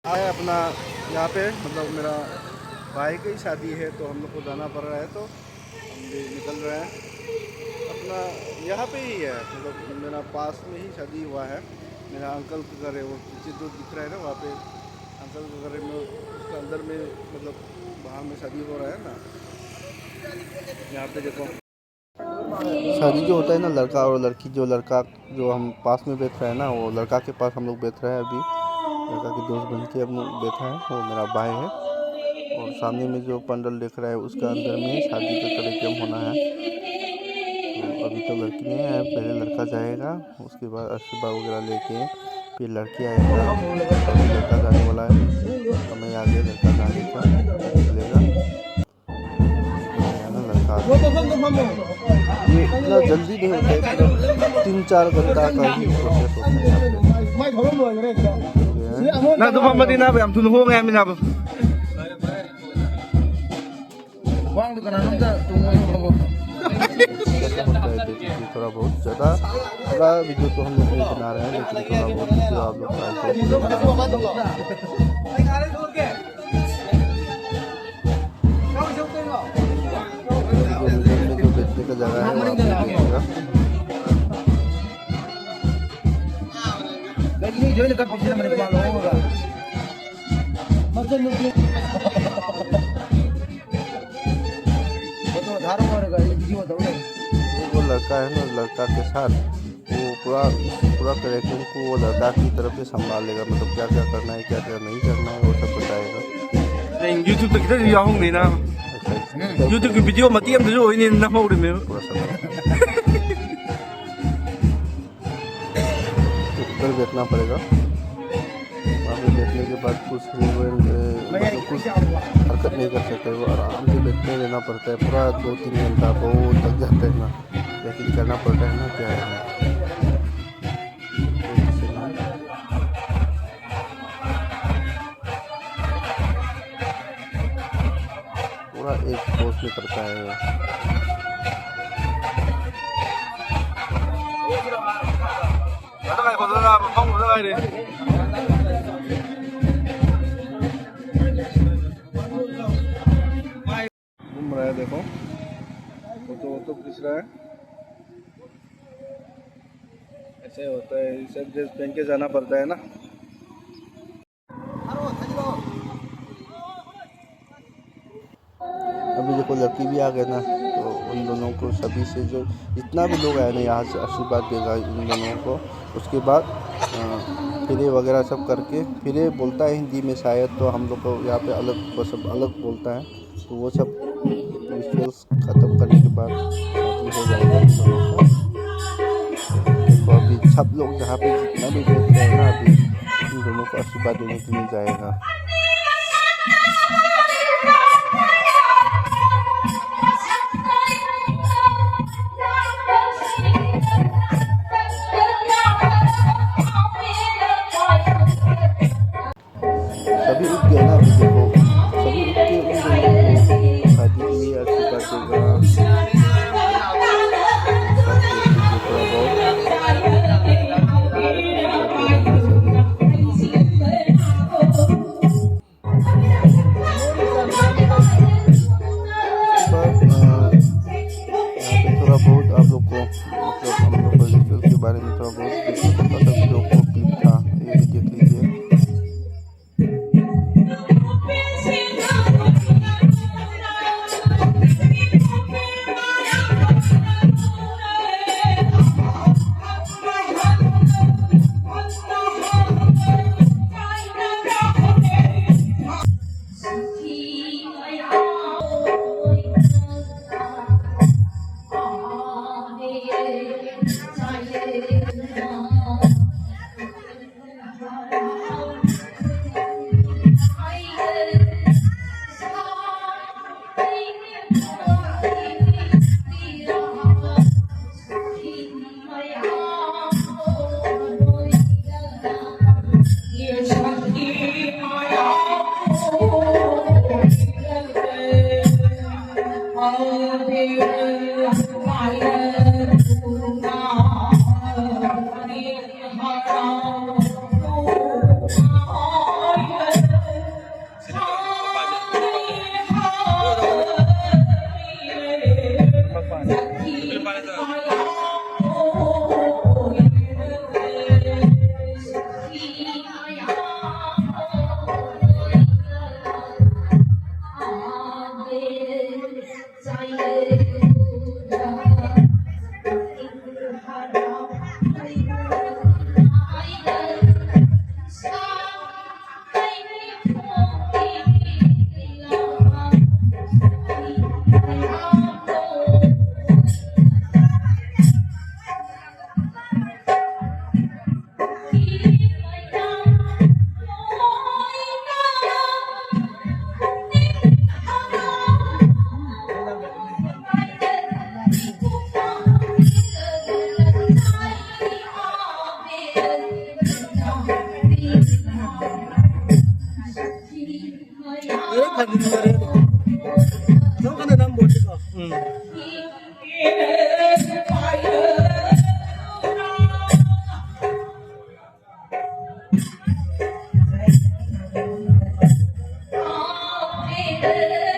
आए अपना यहाँ पे मतलब मेरा भाई की शादी है तो हम लोग को जाना पड़ रहा है, तो हम भी निकल रहे हैं। अपना यहाँ पे ही है, मतलब मेरा पास में ही शादी हुआ है। मेरा अंकल का घर है, वो पीछे जो दिख रहा है ना, वहाँ पे अंकल के घर में, उसके अंदर में मतलब बाहर में शादी हो रहा है ना। यहाँ पे देखो शादी जो होता है ना, लड़का और लड़की, जो लड़का जो हम पास में बैठ रहे हैं ना, वो लड़का के पास हम लोग बैठ रहे हैं अभी। लड़का की दोस्त बन के हम लोग बैठा है, वो मेरा भाई है। और सामने में जो पंडल दिख रहा है उसके अंदर में शादी का कार्यक्रम होना है। तो अभी तो लड़की नहीं है, पहले लड़का जाएगा, उसके बाद आशीर्वाद वगैरह लेके फिर लड़की आएगा। अभी लड़का जाने वाला है, समय आ गया लड़का जाने का, निकलेगा लड़का। ये इतना जल्दी नहीं होता है, मतलब 3-4 घंटा का ही प्रोसेस होता है। ना तो हम मदीना पे हम तुम हो गए मिला वांग दुकान नंदा तुम हो थोड़ा बहुत ज़्यादा पूरा वीडियो तो हम लोग नहीं बना रहे हैं, लेकिन थोड़ा बहुत वीडियो आप लोग जो बैठने का जगह है वहाँ पे देखिएगा। लेकिन जो इनका पीछे मैंने पाल होगा मतलब वो तो धारो मारेगा ये वीडियो बताओ। वो लड़का है ना, लड़का के साथ वो पूरा कार्यक्रम को वो लड़का की तरफ से संभाल लेगा, मतलब क्या क्या करना है क्या क्या नहीं करना है वो सब बताएगा। नहीं यूट्यूब तक किधर याहूं नहीं ना यूट्यूब की वीडियो मतियम तो जो इन्हें ना हो रहे में पूरा सब ऊपर बैठना पड़ेगा। वहाँ पे बैठने के बाद कुछ हरकत नहीं कर सकते, वो आराम से बैठते रहना पड़ता है पूरा 2-3 घंटा, बहुत थक जाते हैं ना, लेकिन करना पड़ता है ना, क्या है। पूरा एक पोस्ट में करता है। घूम रहा है, देखो फोटो खींच रहा है। ऐसे होता है, सब ड्रेस पहन के जाना पड़ता है ना। अभी देखो लड़की भी आ गए ना, तो उन दोनों को सभी से जो जितना भी लोग आए ना यहाँ से आशीर्वाद देगा इन दोनों को। उसके बाद फिरे वगैरह सब करके, फिरे बोलता है हिंदी में शायद, तो हम लोग को यहाँ पे अलग वो सब अलग बोलता है। तो वो सब रिचुअल्स ख़त्म करने के बाद शादी हो जाएगा इन दोनों का। तो अभी सब लोग जहाँ पे जितना भी बैठ रहे हैं ना, अभी इन दोनों को आशीर्वाद देने के लिए जाएगा। सभी उठ गए ना, अभी देखो सभी उठ के उन दोनों को शादी के लिए आशीर्वाद देगा। थोड़ा बहुत आप लोग को मतलब हम लोग रिचुअल के बारे में थोड़ा बहुत देखना पड़ता था, वीडियो को क्लिप था, ये भी देख लीजिए। Oh Amen.